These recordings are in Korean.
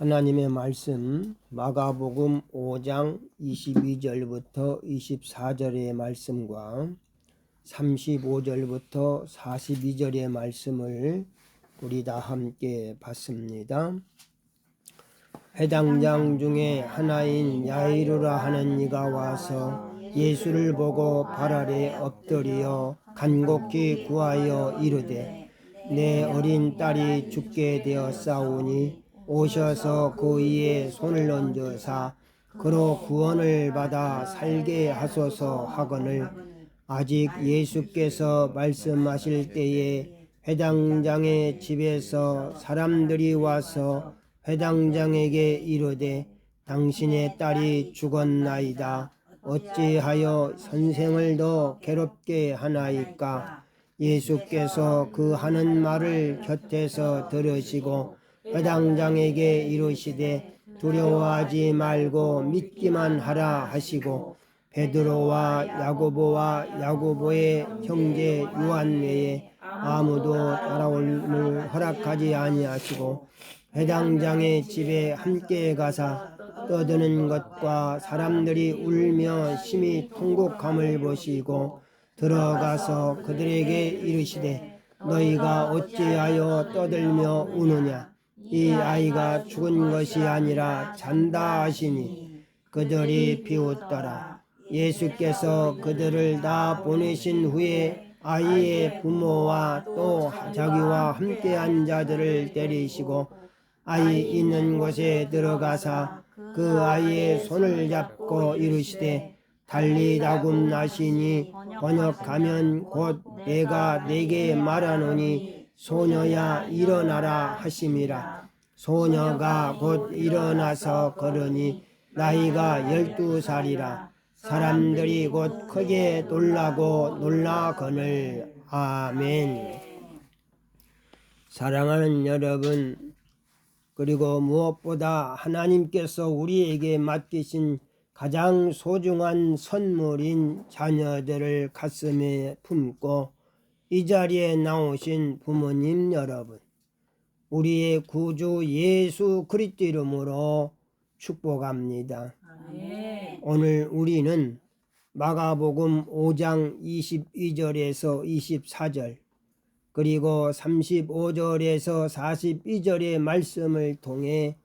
하나님의 말씀 마가복음 5장 22절부터 24절의 말씀과 35절부터 42절의 말씀을 우리 다 함께 봤습니다. 회당장 중에 하나인 야이루라 하는 이가 와서 예수를 보고 발 아래 엎드려 간곡히 구하여 이르되 내 어린 딸이 죽게 되었사오니 오셔서 그 이에 손을 얹으사 그로 구원을 받아 살게 하소서 하거늘 아직 예수께서 말씀하실 때에 회당장의 집에서 사람들이 와서 회당장에게 이르되 당신의 딸이 죽었나이다. 어찌하여 선생을 더 괴롭게 하나이까? 예수께서 그 하는 말을 곁에서 들으시고 회당장에게 이르시되 두려워하지 말고 믿기만 하라 하시고 베드로와 야고보와 야고보의 형제 요한 외에 아무도 따라올을 허락하지 아니하시고 회당장의 집에 함께 가사 떠드는 것과 사람들이 울며 심히 통곡함을 보시고 들어가서 그들에게 이르시되 너희가 어찌하여 떠들며 우느냐? 이 아이가 죽은 것이 아니라 잔다 하시니 그들이 비웃더라. 예수께서 그들을 다 보내신 후에 아이의 부모와 또 자기와 함께한 자들을 데리시고 아이 있는 곳에 들어가사 그 아이의 손을 잡고 이르시되 달리다굼 나시니 번역하면 곧 내가 네게 말하노니 소녀야 일어나라 하심이라. 소녀가 곧 일어나서 걸으니 나이가 12살이라. 사람들이 곧 크게 놀라고 놀라거늘. 아멘. 사랑하는 여러분, 그리고 무엇보다 하나님께서 우리에게 맡기신 가장 소중한 선물인 자녀들을 가슴에 품고 이 자리에 나오신 부모님 여러분, 우리의 구주 예수 그리스도 이름으로 축복합니다. 아멘. 오늘 우리는 마가복음 5장 22절에서 24절 그리고 35절에서 42절의 말씀을 통해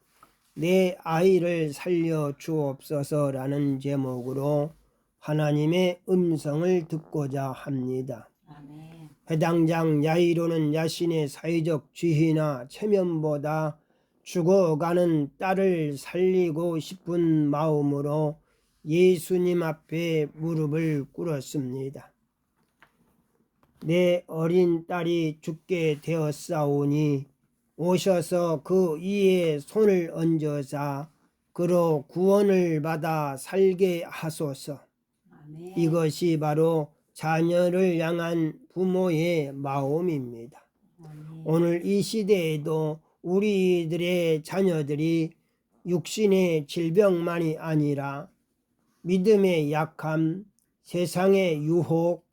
내 아이를 살려 주옵소서라는 제목으로 하나님의 음성을 듣고자 합니다. 아멘. 회당장 야이로는 자신의 사회적 지위나 체면보다 죽어가는 딸을 살리고 싶은 마음으로 예수님 앞에 무릎을 꿇었습니다. 내 어린 딸이 죽게 되었사오니 오셔서 그 이에 손을 얹어사 그로 구원을 받아 살게 하소서. 아멘. 이것이 바로 자녀를 향한 부모의 마음입니다. 아멘. 오늘 이 시대에도 우리들의 자녀들이 육신의 질병만이 아니라 믿음의 약함, 세상의 유혹,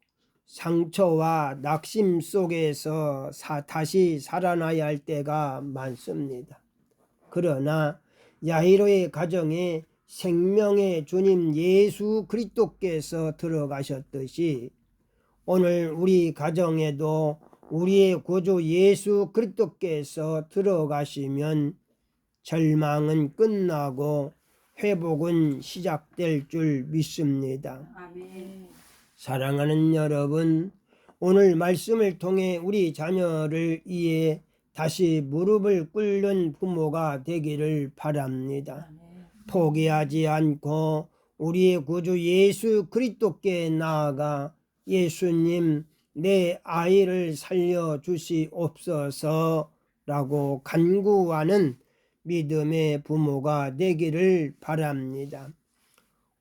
상처와 낙심 속에서 다시 살아나야 할 때가 많습니다. 그러나 야이로의 가정에 생명의 주님 예수 그리스도께서 들어가셨듯이 오늘 우리 가정에도 우리의 구주 예수 그리스도께서 들어가시면 절망은 끝나고 회복은 시작될 줄 믿습니다. 아멘. 사랑하는 여러분, 오늘 말씀을 통해 우리 자녀를 위해 다시 무릎을 꿇는 부모가 되기를 바랍니다. 포기하지 않고 우리의 구주 예수 그리스도께 나아가 예수님 내 아이를 살려주시옵소서라고 간구하는 믿음의 부모가 되기를 바랍니다.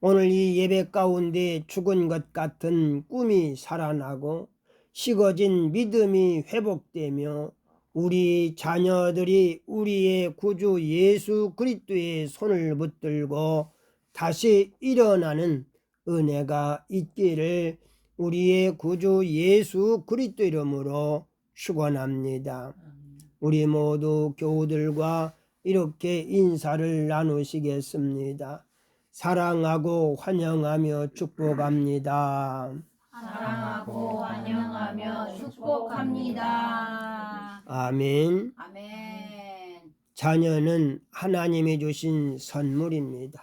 오늘 이 예배 가운데 죽은 것 같은 꿈이 살아나고 식어진 믿음이 회복되며 우리 자녀들이 우리의 구주 예수 그리스도의 손을 붙들고 다시 일어나는 은혜가 있기를 우리의 구주 예수 그리스도 이름으로 축원합니다. 우리 모두 교우들과 이렇게 인사를 나누시겠습니다. 사랑하고 환영하며 축복합니다. 사랑하고 환영하며 축복합니다. 아멘. 아멘. 자녀는 하나님이 주신 선물입니다.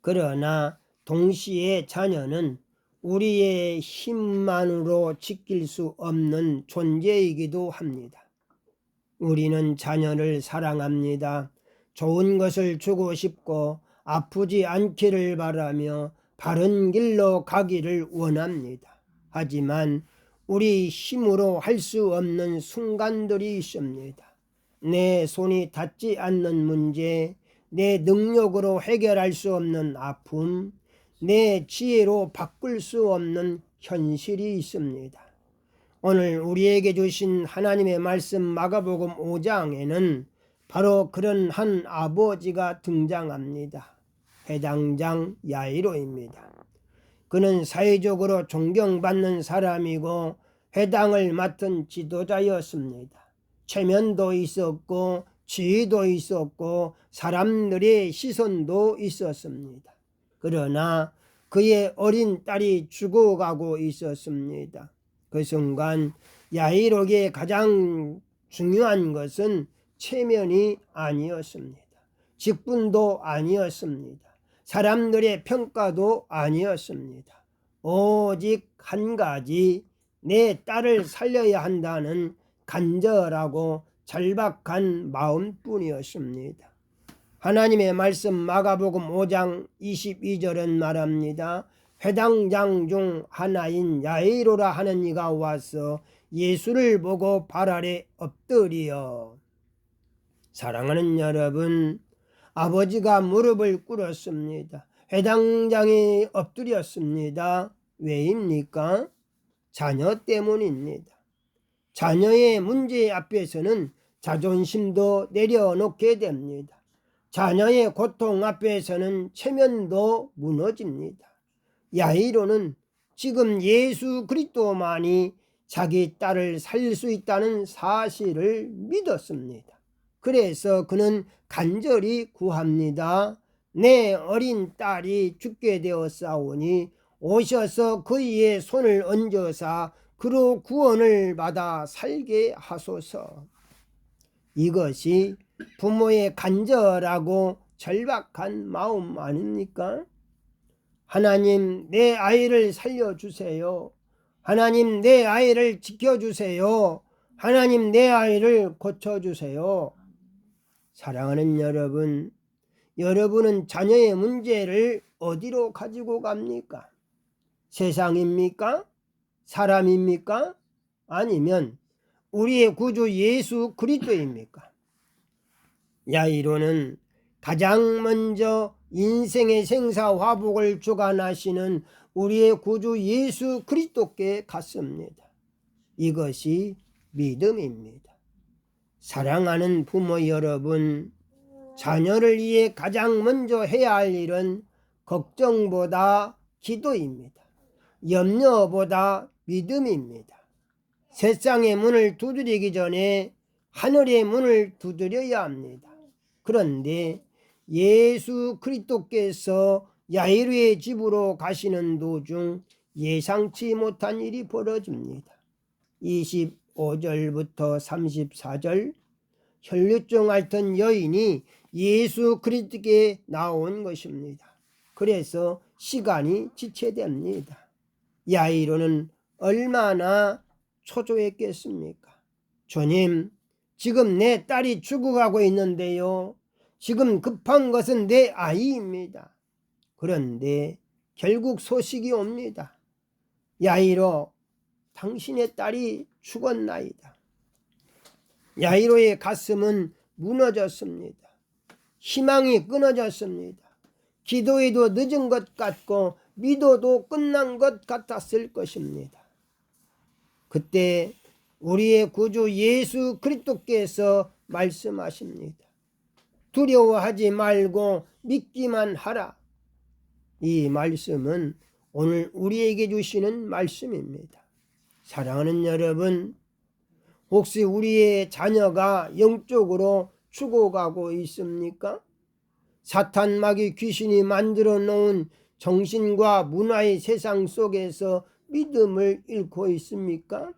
그러나 동시에 자녀는 우리의 힘만으로 지킬 수 없는 존재이기도 합니다. 우리는 자녀를 사랑합니다. 좋은 것을 주고 싶고 아프지 않기를 바라며 바른 길로 가기를 원합니다. 하지만 우리 힘으로 할 수 없는 순간들이 있습니다. 내 손이 닿지 않는 문제, 내 능력으로 해결할 수 없는 아픔, 내 지혜로 바꿀 수 없는 현실이 있습니다. 오늘 우리에게 주신 하나님의 말씀 마가복음 5장에는 바로 그런 한 아버지가 등장합니다. 회당장 야이로입니다. 그는 사회적으로 존경받는 사람이고 회당을 맡은 지도자였습니다. 체면도 있었고 지위도 있었고 사람들의 시선도 있었습니다. 그러나 그의 어린 딸이 죽어가고 있었습니다. 그 순간 야이로에게 가장 중요한 것은 체면이 아니었습니다. 직분도 아니었습니다. 사람들의 평가도 아니었습니다. 오직 한 가지, 내 딸을 살려야 한다는 간절하고 절박한 마음뿐이었습니다. 하나님의 말씀 마가복음 5장 22절은 말합니다. 회당장 중 하나인 야이로라 하는 이가 와서 예수를 보고 발 아래 엎드리어. 사랑하는 여러분, 아버지가 무릎을 꿇었습니다. 회당장이 엎드렸습니다. 왜입니까? 자녀 때문입니다. 자녀의 문제 앞에서는 자존심도 내려놓게 됩니다. 자녀의 고통 앞에서는 체면도 무너집니다. 야이로는 지금 예수 그리스도만이 자기 딸을 살릴 수 있다는 사실을 믿었습니다. 그래서 그는 간절히 구합니다. 내 어린 딸이 죽게 되었사오니 오셔서 그의 손을 얹어사 그로 구원을 받아 살게 하소서. 이것이 부모의 간절하고 절박한 마음 아닙니까? 하나님, 내 아이를 살려주세요. 하나님, 내 아이를 지켜주세요. 하나님, 내 아이를 고쳐주세요. 사랑하는 여러분, 여러분은 자녀의 문제를 어디로 가지고 갑니까? 세상입니까? 사람입니까? 아니면 우리의 구주 예수 그리스도입니까? 야이로는 가장 먼저 인생의 생사화복을 주관하시는 우리의 구주 예수 그리스도께 갔습니다. 이것이 믿음입니다. 사랑하는 부모 여러분, 자녀를 위해 가장 먼저 해야 할 일은 걱정보다 기도입니다. 염려보다 믿음입니다. 세상의 문을 두드리기 전에 하늘의 문을 두드려야 합니다. 그런데 예수 그리스도께서 야이로의 집으로 가시는 도중 예상치 못한 일이 벌어집니다. 25절부터 34절, 혈류증 앓던 여인이 예수 그리스도께 나온 것입니다. 그래서 시간이 지체됩니다. 야이로는 얼마나 초조했겠습니까? 주님, 지금 내 딸이 죽어가고 있는데요. 지금 급한 것은 내 아이입니다. 그런데 결국 소식이 옵니다. 야이로, 당신의 딸이 죽었나이다. 야이로의 가슴은 무너졌습니다. 희망이 끊어졌습니다. 기도해도 늦은 것 같고 믿어도 끝난 것 같았을 것입니다. 그때 우리의 구주 예수 그리스도께서 말씀하십니다. 두려워하지 말고 믿기만 하라. 이 말씀은 오늘 우리에게 주시는 말씀입니다. 사랑하는 여러분, 혹시 우리의 자녀가 영적으로 죽어가고 있습니까? 사탄 마귀 귀신이 만들어 놓은 정신과 문화의 세상 속에서 믿음을 잃고 있습니까?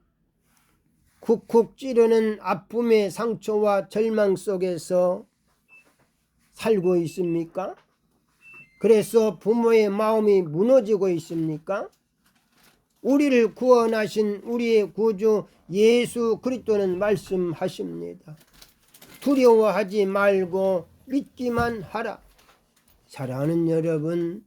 쿡쿡 찌르는 아픔의 상처와 절망 속에서 살고 있습니까? 그래서 부모의 마음이 무너지고 있습니까? 우리를 구원하신 우리의 구주 예수 그리스도는 말씀하십니다. 두려워하지 말고 믿기만 하라. 사랑하는 여러분,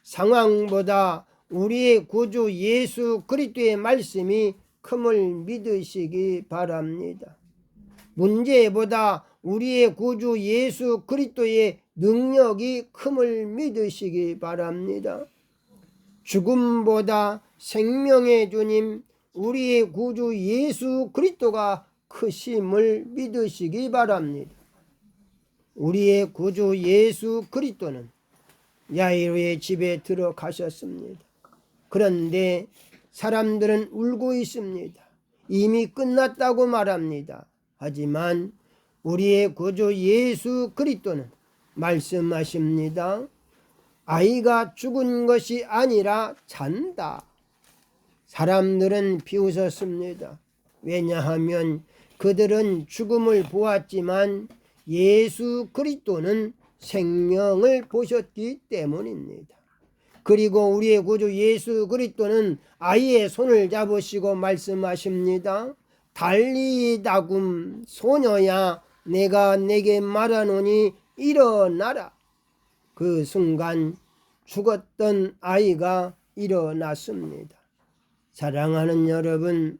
상황보다 우리의 구주 예수 그리스도의 말씀이 큼을 믿으시기 바랍니다. 문제보다 우리의 구주 예수 그리스도의 능력이 큼을 믿으시기 바랍니다. 죽음보다 생명의 주님 우리의 구주 예수 그리스도가 크심을 믿으시기 바랍니다. 우리의 구주 예수 그리스도는 야이로의 집에 들어가셨습니다. 그런데 사람들은 울고 있습니다. 이미 끝났다고 말합니다. 하지만 우리의 구주 예수 그리스도는 말씀하십니다. 아이가 죽은 것이 아니라 잔다. 사람들은 비웃었습니다. 왜냐하면 그들은 죽음을 보았지만 예수 그리스도는 생명을 보셨기 때문입니다. 그리고 우리의 구주 예수 그리스도는 아이의 손을 잡으시고 말씀하십니다. 달리다굼 소녀야 내가 내게 말하노니 일어나라. 그 순간 죽었던 아이가 일어났습니다. 사랑하는 여러분,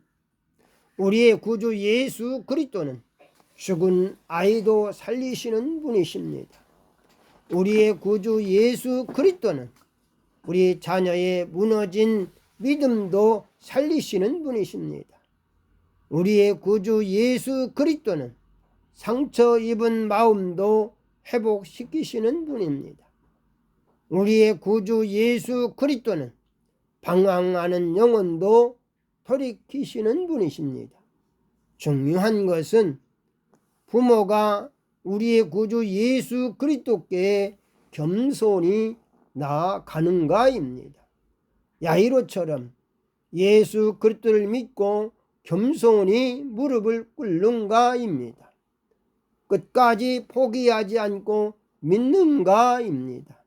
우리의 구주 예수 그리스도는 죽은 아이도 살리시는 분이십니다. 우리의 구주 예수 그리스도는 우리 자녀의 무너진 믿음도 살리시는 분이십니다. 우리의 구주 예수 그리스도는 상처 입은 마음도 회복시키시는 분입니다. 우리의 구주 예수 그리스도는 방황하는 영혼도 돌이키시는 분이십니다. 중요한 것은 부모가 우리의 구주 예수 그리스도께 겸손히 나아가는가입니다. 야이로처럼 예수 그리스도를 믿고 겸손히 무릎을 꿇는가입니다. 끝까지 포기하지 않고 믿는가입니다.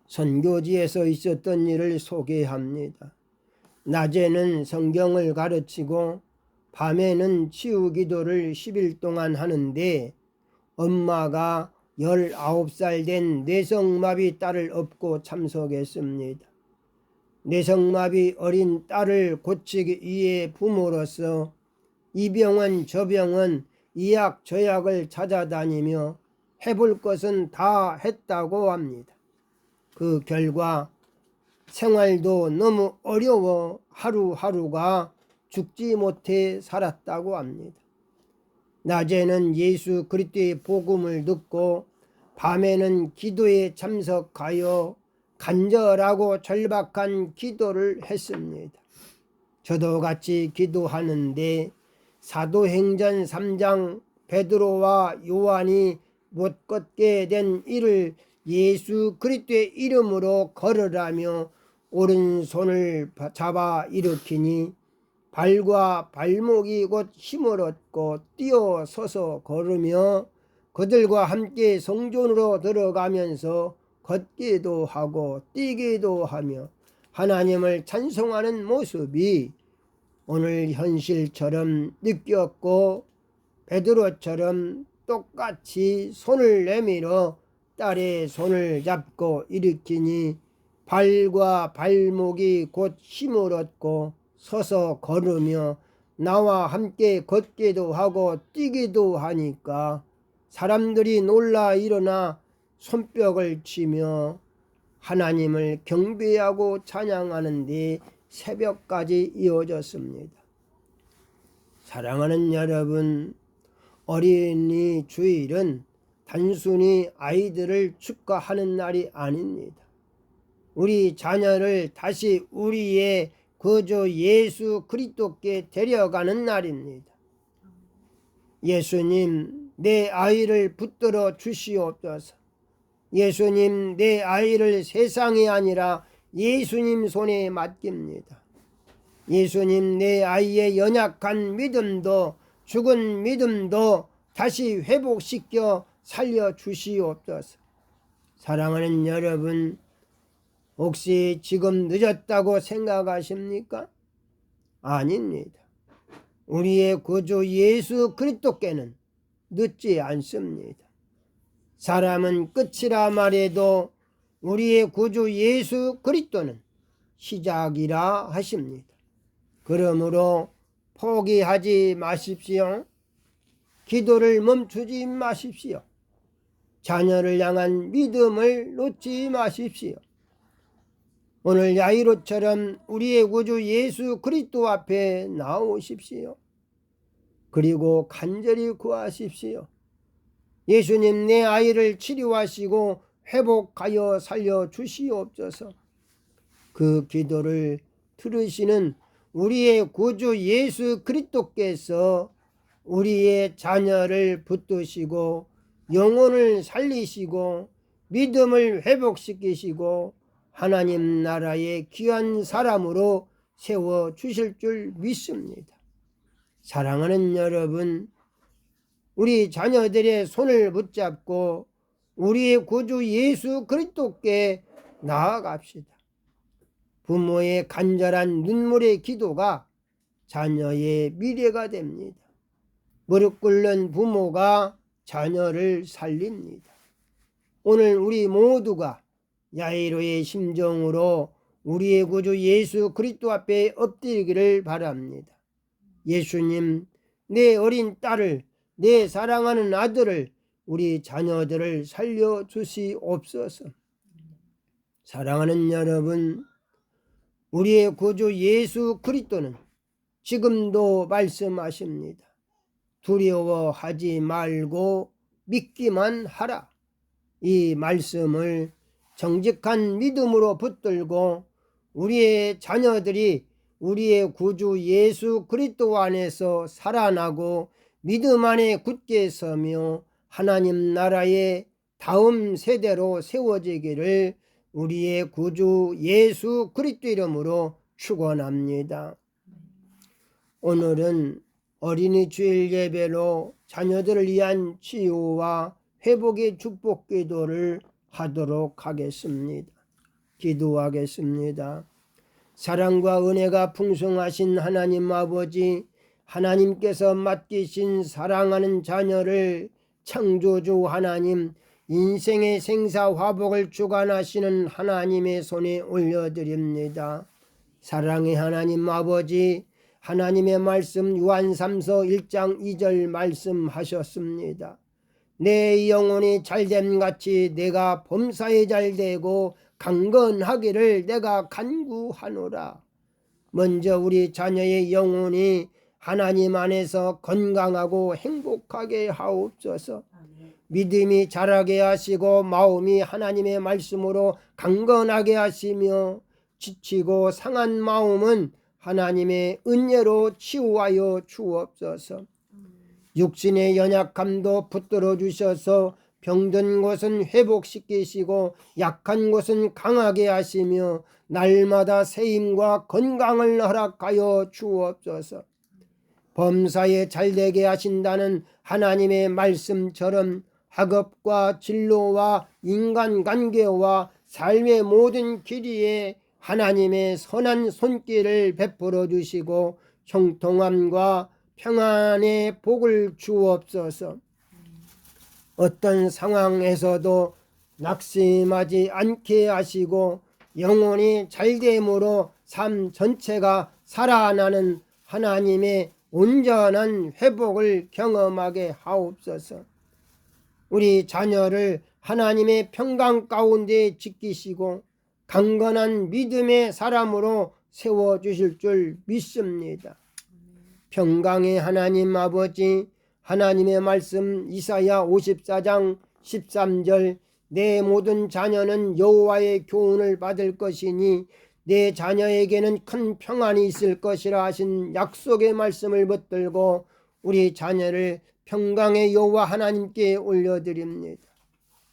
선교지에서 있었던 일을 소개합니다. 낮에는 성경을 가르치고 밤에는 치유 기도를 10일 동안 하는데 엄마가 19살 된 뇌성마비 딸을 업고 참석했습니다. 뇌성마비 어린 딸을 고치기 위해 부모로서 이 병원 저 병원 이 약 저 약을 찾아다니며 해볼 것은 다 했다고 합니다. 그 결과 생활도 너무 어려워 하루하루가 죽지 못해 살았다고 합니다. 낮에는 예수 그리스도의 복음을 듣고 밤에는 기도에 참석하여 간절하고 절박한 기도를 했습니다. 저도 같이 기도하는데 사도행전 3장 베드로와 요한이 못 걷게 된 이를 예수 그리스도의 이름으로 걸으라며 오른손을 잡아 일으키니 발과 발목이 곧 힘을 얻고 뛰어서서 걸으며 그들과 함께 성전으로 들어가면서 걷기도 하고 뛰기도 하며 하나님을 찬송하는 모습이 오늘 현실처럼 느꼈고 베드로처럼 똑같이 손을 내밀어 딸의 손을 잡고 일으키니 발과 발목이 곧 힘을 얻고 서서 걸으며 나와 함께 걷기도 하고 뛰기도 하니까 사람들이 놀라 일어나 손뼉을 치며 하나님을 경배하고 찬양하는 데 새벽까지 이어졌습니다. 사랑하는 여러분, 어린이 주일은 단순히 아이들을 축하하는 날이 아닙니다. 우리 자녀를 다시 우리의 구주 예수 그리스도께 데려가는 날입니다. 예수님 내 아이를 붙들어 주시옵소서. 예수님, 내 아이를 세상이 아니라 예수님 손에 맡깁니다. 예수님, 내 아이의 연약한 믿음도 죽은 믿음도 다시 회복시켜 살려주시옵소서. 사랑하는 여러분, 혹시 지금 늦었다고 생각하십니까? 아닙니다. 우리의 구주 예수 그리스도께는 늦지 않습니다. 사람은 끝이라 말해도 우리의 구주 예수 그리스도는 시작이라 하십니다. 그러므로 포기하지 마십시오. 기도를 멈추지 마십시오. 자녀를 향한 믿음을 놓지 마십시오. 오늘 야이로처럼 우리의 구주 예수 그리스도 앞에 나오십시오. 그리고 간절히 구하십시오. 예수님, 내 아이를 치료하시고 회복하여 살려주시옵소서. 그 기도를 들으시는 우리의 구주 예수 그리스도께서 우리의 자녀를 붙드시고 영혼을 살리시고 믿음을 회복시키시고 하나님 나라의 귀한 사람으로 세워주실 줄 믿습니다. 사랑하는 여러분, 우리 자녀들의 손을 붙잡고 우리의 구주 예수 그리스도께 나아갑시다. 부모의 간절한 눈물의 기도가 자녀의 미래가 됩니다. 무릎 꿇는 부모가 자녀를 살립니다. 오늘 우리 모두가 야이로의 심정으로 우리의 구주 예수 그리스도 앞에 엎드리기를 바랍니다. 예수님, 내 어린 딸을, 내 사랑하는 아들을, 우리 자녀들을 살려주시옵소서. 사랑하는 여러분, 우리의 구주 예수 그리스도는 지금도 말씀하십니다. 두려워하지 말고 믿기만 하라. 이 말씀을 정직한 믿음으로 붙들고 우리의 자녀들이 우리의 구주 예수 그리스도 안에서 살아나고 믿음 안에 굳게 서며 하나님 나라의 다음 세대로 세워지기를 우리의 구주 예수 그리스도 이름으로 축원합니다. 오늘은 어린이 주일 예배로 자녀들을 위한 치유와 회복의 축복 기도를 하도록 하겠습니다. 기도하겠습니다. 사랑과 은혜가 풍성하신 하나님 아버지, 하나님께서 맡기신 사랑하는 자녀를 창조주 하나님, 인생의 생사화복을 주관하시는 하나님의 손에 올려드립니다. 사랑의 하나님 아버지, 하나님의 말씀 요한3서 1장 2절 말씀하셨습니다. 내 영혼이 잘됨같이 내가 범사에 잘되고 강건하기를 내가 간구하노라. 먼저 우리 자녀의 영혼이 하나님 안에서 건강하고 행복하게 하옵소서. 믿음이 자라게 하시고 마음이 하나님의 말씀으로 강건하게 하시며 지치고 상한 마음은 하나님의 은혜로 치유하여 주옵소서. 육신의 연약함도 붙들어 주셔서 병든 곳은 회복시키시고 약한 곳은 강하게 하시며 날마다 세임과 건강을 허락하여 주옵소서. 범사에 잘되게 하신다는 하나님의 말씀처럼 학업과 진로와 인간관계와 삶의 모든 길이에 하나님의 선한 손길을 베풀어 주시고 형통함과 평안의 복을 주옵소서. 어떤 상황에서도 낙심하지 않게 하시고 영혼이 잘됨으로 삶 전체가 살아나는 하나님의 온전한 회복을 경험하게 하옵소서. 우리 자녀를 하나님의 평강 가운데 지키시고 강건한 믿음의 사람으로 세워주실 줄 믿습니다. 평강의 하나님 아버지, 하나님의 말씀 이사야 54장 13절 내 모든 자녀는 여호와의 교훈을 받을 것이니 내 자녀에게는 큰 평안이 있을 것이라 하신 약속의 말씀을 붙들고 우리 자녀를 평강의 여호와 하나님께 올려드립니다.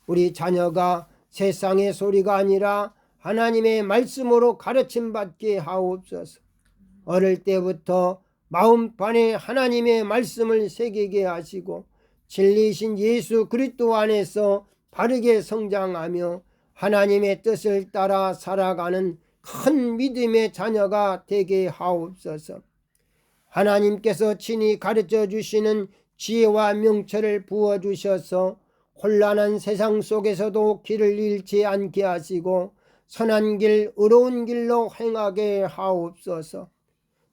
우리 자녀가 세상의 소리가 아니라 하나님의 말씀으로 가르침 받게 하옵소서. 어릴 때부터 마음판에 하나님의 말씀을 새기게 하시고 진리이신 예수 그리스도 안에서 바르게 성장하며 하나님의 뜻을 따라 살아가는 큰 믿음의 자녀가 되게 하옵소서. 하나님께서 친히 가르쳐 주시는 지혜와 명철을 부어주셔서 혼란한 세상 속에서도 길을 잃지 않게 하시고 선한 길, 의로운 길로 행하게 하옵소서.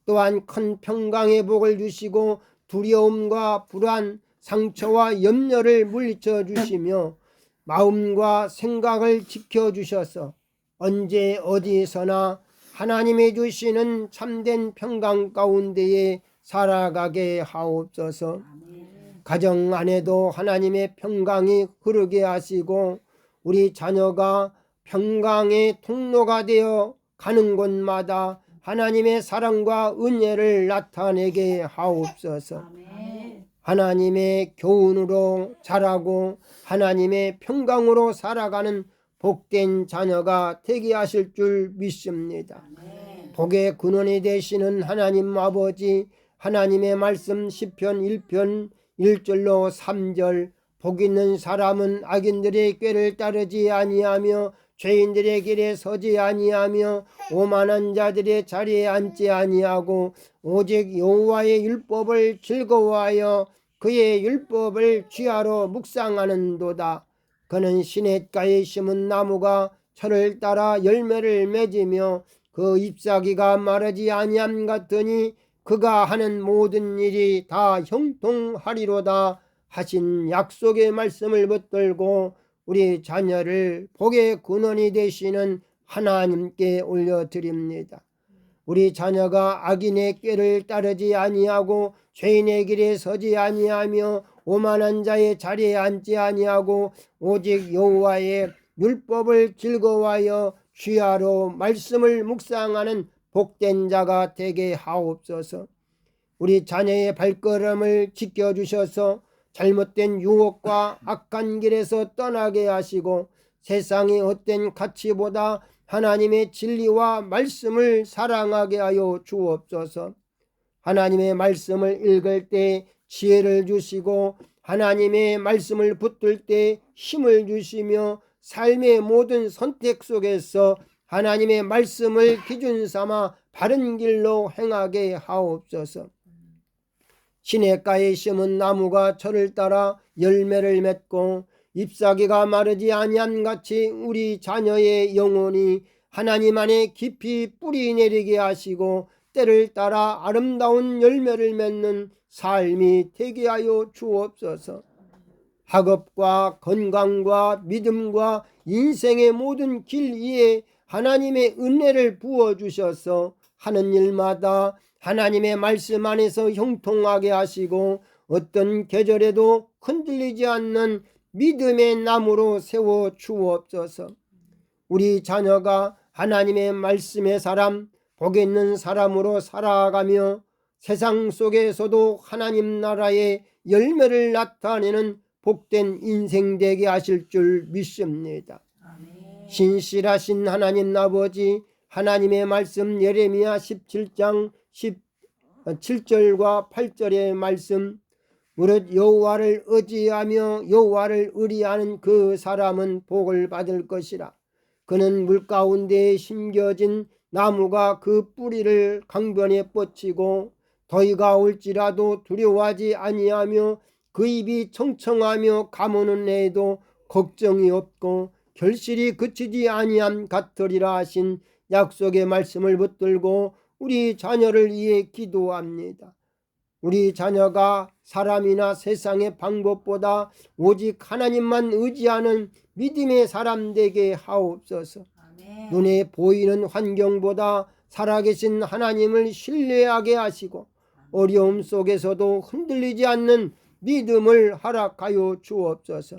또한 큰 평강의 복을 주시고 두려움과 불안, 상처와 염려를 물리쳐 주시며 마음과 생각을 지켜주셔서 언제 어디서나 하나님이 주시는 참된 평강 가운데에 살아가게 하옵소서. 가정 안에도 하나님의 평강이 흐르게 하시고 우리 자녀가 평강의 통로가 되어 가는 곳마다 하나님의 사랑과 은혜를 나타내게 하옵소서. 하나님의 교훈으로 자라고 하나님의 평강으로 살아가는 복된 자녀가 되게 하실 줄 믿습니다. 복의 근원이 되시는 하나님 아버지, 하나님의 말씀 시편 1편 1절로 3절, 복 있는 사람은 악인들의 꾀를 따르지 아니하며 죄인들의 길에 서지 아니하며 오만한 자들의 자리에 앉지 아니하고 오직 여호와의 율법을 즐거워하여 그의 율법을 취하러 묵상하는도다. 그는 시냇가에 심은 나무가 철을 따라 열매를 맺으며 그 잎사귀가 마르지 아니함 같으니 그가 하는 모든 일이 다 형통하리로다 하신 약속의 말씀을 붙들고 우리 자녀를 복의 근원이 되시는 하나님께 올려드립니다. 우리 자녀가 악인의 꾀를 따르지 아니하고 죄인의 길에 서지 아니하며 오만한 자의 자리에 앉지 아니하고 오직 여호와의 율법을 즐거워하여 취하로 말씀을 묵상하는 복된 자가 되게 하옵소서. 우리 자녀의 발걸음을 지켜주셔서 잘못된 유혹과 악한 길에서 떠나게 하시고 세상의 헛된 가치보다 하나님의 진리와 말씀을 사랑하게 하여 주옵소서. 하나님의 말씀을 읽을 때 지혜를 주시고 하나님의 말씀을 붙들 때 힘을 주시며 삶의 모든 선택 속에서 하나님의 말씀을 기준 삼아 바른 길로 행하게 하옵소서. 시냇가에 심은 나무가 철을 따라 열매를 맺고 잎사귀가 마르지 아니함 같이 우리 자녀의 영혼이 하나님 안에 깊이 뿌리 내리게 하시고 때를 따라 아름다운 열매를 맺는 삶이 되게 하여 주옵소서. 학업과 건강과 믿음과 인생의 모든 길 위에 하나님의 은혜를 부어주셔서 하는 일마다 하나님의 말씀 안에서 형통하게 하시고 어떤 계절에도 흔들리지 않는 믿음의 나무로 세워 주옵소서. 우리 자녀가 하나님의 말씀의 사람, 복 있는 사람으로 살아가며 세상 속에서도 하나님 나라의 열매를 나타내는 복된 인생 되게 하실 줄 믿습니다. 신실하신 하나님 아버지, 하나님의 말씀 예레미야 17장 17절과 8절의 말씀, 무릇 여호와를 의지하며 여호와를 의리하는 그 사람은 복을 받을 것이라. 그는 물 가운데에 심겨진 나무가 그 뿌리를 강변에 뻗치고 더위가 올지라도 두려워하지 아니하며 그 입이 청청하며 가무는 애에도 걱정이 없고 결실이 그치지 아니함 같으리라 하신 약속의 말씀을 붙들고 우리 자녀를 위해 기도합니다. 우리 자녀가 사람이나 세상의 방법보다 오직 하나님만 의지하는 믿음의 사람 되게 하옵소서. 눈에 보이는 환경보다 살아계신 하나님을 신뢰하게 하시고 어려움 속에서도 흔들리지 않는 믿음을 허락하여 주옵소서.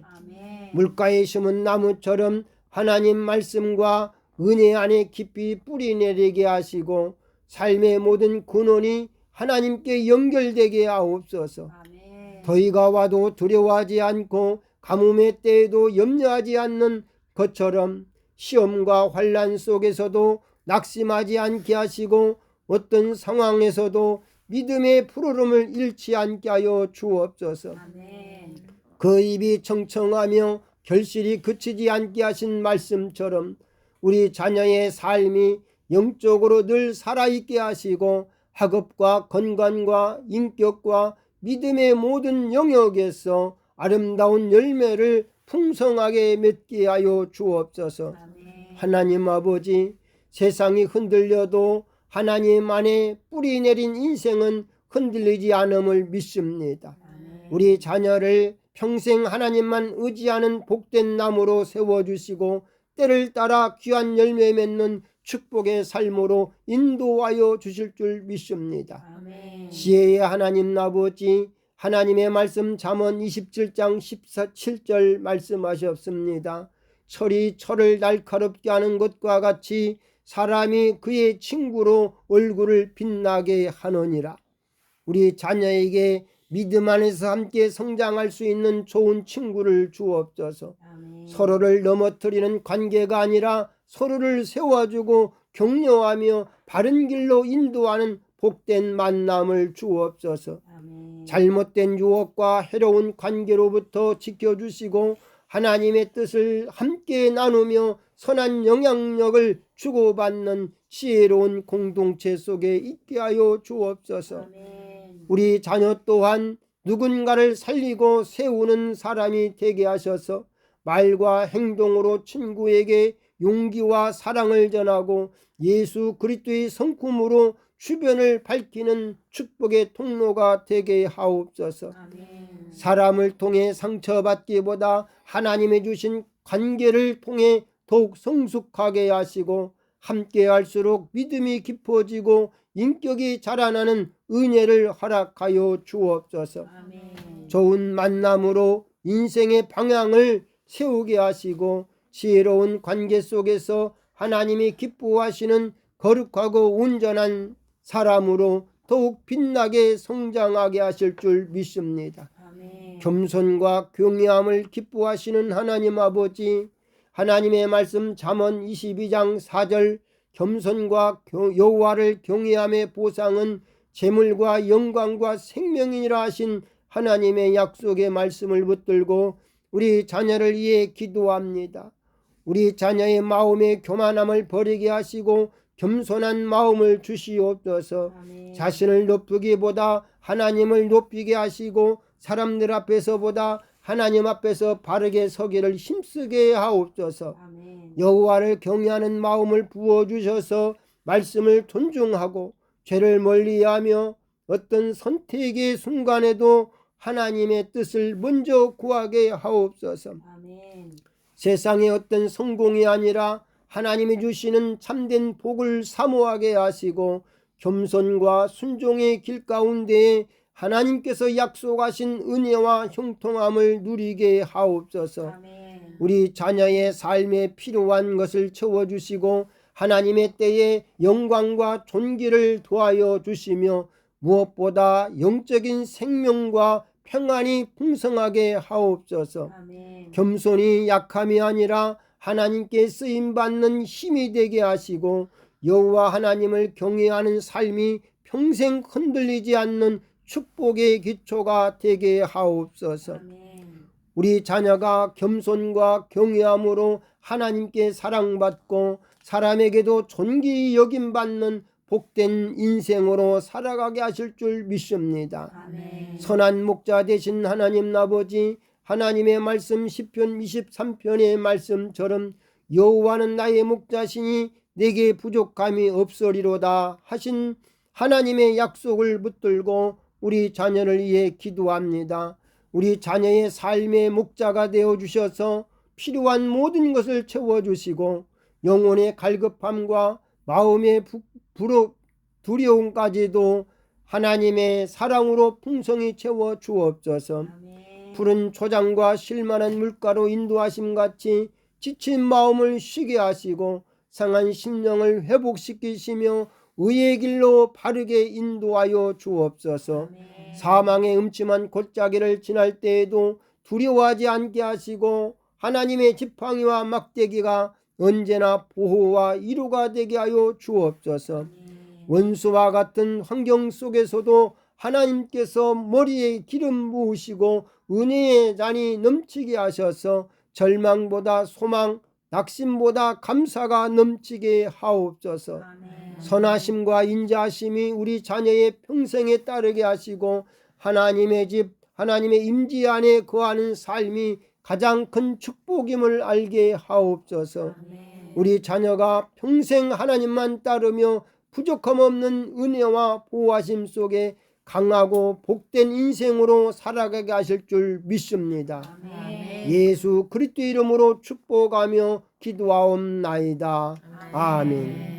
물가에 심은 나무처럼 하나님 말씀과 은혜 안에 깊이 뿌리 내리게 하시고 삶의 모든 근원이 하나님께 연결되게 하옵소서. 아멘. 더위가 와도 두려워하지 않고 가뭄의 때에도 염려하지 않는 것처럼 시험과 환난 속에서도 낙심하지 않게 하시고 어떤 상황에서도 믿음의 푸르름을 잃지 않게 하여 주옵소서. 아멘. 그 입이 청청하며 결실이 그치지 않게 하신 말씀처럼 우리 자녀의 삶이 영적으로 늘 살아있게 하시고 학업과 건강과 인격과 믿음의 모든 영역에서 아름다운 열매를 풍성하게 맺게 하여 주옵소서. 아멘. 하나님 아버지, 세상이 흔들려도 하나님 안에 뿌리 내린 인생은 흔들리지 않음을 믿습니다. 아멘. 우리 자녀를 평생 하나님만 의지하는 복된 나무로 세워주시고 때를 따라 귀한 열매 맺는 축복의 삶으로 인도하여 주실 줄 믿습니다. 아멘. 지혜의 하나님 아버지, 하나님의 말씀 잠언 27장 17절 말씀하셨습니다. 철이 철을 날카롭게 하는 것과 같이 사람이 그의 친구로 얼굴을 빛나게 하느니라. 우리 자녀에게 믿음 안에서 함께 성장할 수 있는 좋은 친구를 주옵소서. 아멘. 서로를 넘어뜨리는 관계가 아니라 서로를 세워주고 격려하며 바른 길로 인도하는 복된 만남을 주옵소서. 아멘. 잘못된 유혹과 해로운 관계로부터 지켜주시고 하나님의 뜻을 함께 나누며 선한 영향력을 주고받는 지혜로운 공동체 속에 있게 하여 주옵소서. 아멘. 우리 자녀 또한 누군가를 살리고 세우는 사람이 되게 하셔서 말과 행동으로 친구에게 용기와 사랑을 전하고 예수 그리스도의 성품으로 주변을 밝히는 축복의 통로가 되게 하옵소서. 아멘. 사람을 통해 상처받기보다 하나님이 주신 관계를 통해 더욱 성숙하게 하시고 함께 할수록 믿음이 깊어지고 인격이 자라나는 은혜를 허락하여 주옵소서. 아멘. 좋은 만남으로 인생의 방향을 세우게 하시고 지혜로운 관계 속에서 하나님이 기뻐하시는 거룩하고 온전한 사람으로 더욱 빛나게 성장하게 하실 줄 믿습니다. 아멘. 겸손과 경외함을 기뻐하시는 하나님 아버지, 하나님의 말씀 잠언 22장 4절 겸손과 여호와를 경외함의 보상은 재물과 영광과 생명이니라 하신 하나님의 약속의 말씀을 붙들고 우리 자녀를 위해 기도합니다. 우리 자녀의 마음의 교만함을 버리게 하시고 겸손한 마음을 주시옵소서. 아멘. 자신을 높이기보다 하나님을 높이게 하시고 사람들 앞에서보다 하나님 앞에서 바르게 서기를 힘쓰게 하옵소서. 아멘. 여호와를 경외하는 마음을 부어주셔서 말씀을 존중하고 죄를 멀리하며 어떤 선택의 순간에도 하나님의 뜻을 먼저 구하게 하옵소서. 아멘. 세상의 어떤 성공이 아니라 하나님이 주시는 참된 복을 사모하게 하시고 겸손과 순종의 길 가운데에 하나님께서 약속하신 은혜와 형통함을 누리게 하옵소서. 아멘. 우리 자녀의 삶에 필요한 것을 채워주시고 하나님의 때에 영광과 존귀를 도하여 주시며 무엇보다 영적인 생명과 평안이 풍성하게 하옵소서. 아멘. 겸손이 약함이 아니라 하나님께 쓰임받는 힘이 되게 하시고 여호와 하나님을 경외하는 삶이 평생 흔들리지 않는 축복의 기초가 되게 하옵소서. 아멘. 우리 자녀가 겸손과 경외함으로 하나님께 사랑받고 사람에게도 존귀 여김받는 복된 인생으로 살아가게 하실 줄 믿습니다. 아멘. 선한 목자 되신 하나님 아버지, 하나님의 말씀 시편 23편의 말씀처럼 여호와는 나의 목자시니 내게 부족함이 없으리로다 하신 하나님의 약속을 붙들고 우리 자녀를 위해 기도합니다. 우리 자녀의 삶의 목자가 되어주셔서 필요한 모든 것을 채워주시고 영혼의 갈급함과 마음의 두려움까지도 하나님의 사랑으로 풍성히 채워 주옵소서. 아멘. 푸른 초장과 실만한 물가로 인도하심 같이 지친 마음을 쉬게 하시고 상한 심령을 회복시키시며 의의 길로 바르게 인도하여 주옵소서. 아멘. 사망의 음침한 골짜기를 지날 때에도 두려워하지 않게 하시고 하나님의 지팡이와 막대기가 언제나 보호와 위로가 되게 하여 주옵소서. 아멘. 원수와 같은 환경 속에서도 하나님께서 머리에 기름 부으시고 은혜의 잔이 넘치게 하셔서 절망보다 소망, 낙심보다 감사가 넘치게 하옵소서. 아멘. 선하심과 인자하심이 우리 자녀의 평생에 따르게 하시고 하나님의 집, 하나님의 임지 안에 거하는 삶이 가장 큰 축복임을 알게 하옵소서. 아멘. 우리 자녀가 평생 하나님만 따르며 부족함 없는 은혜와 보호하심 속에 강하고 복된 인생으로 살아가게 하실 줄 믿습니다. 아멘. 예수 그리스도 이름으로 축복하며 기도하옵나이다. 아멘.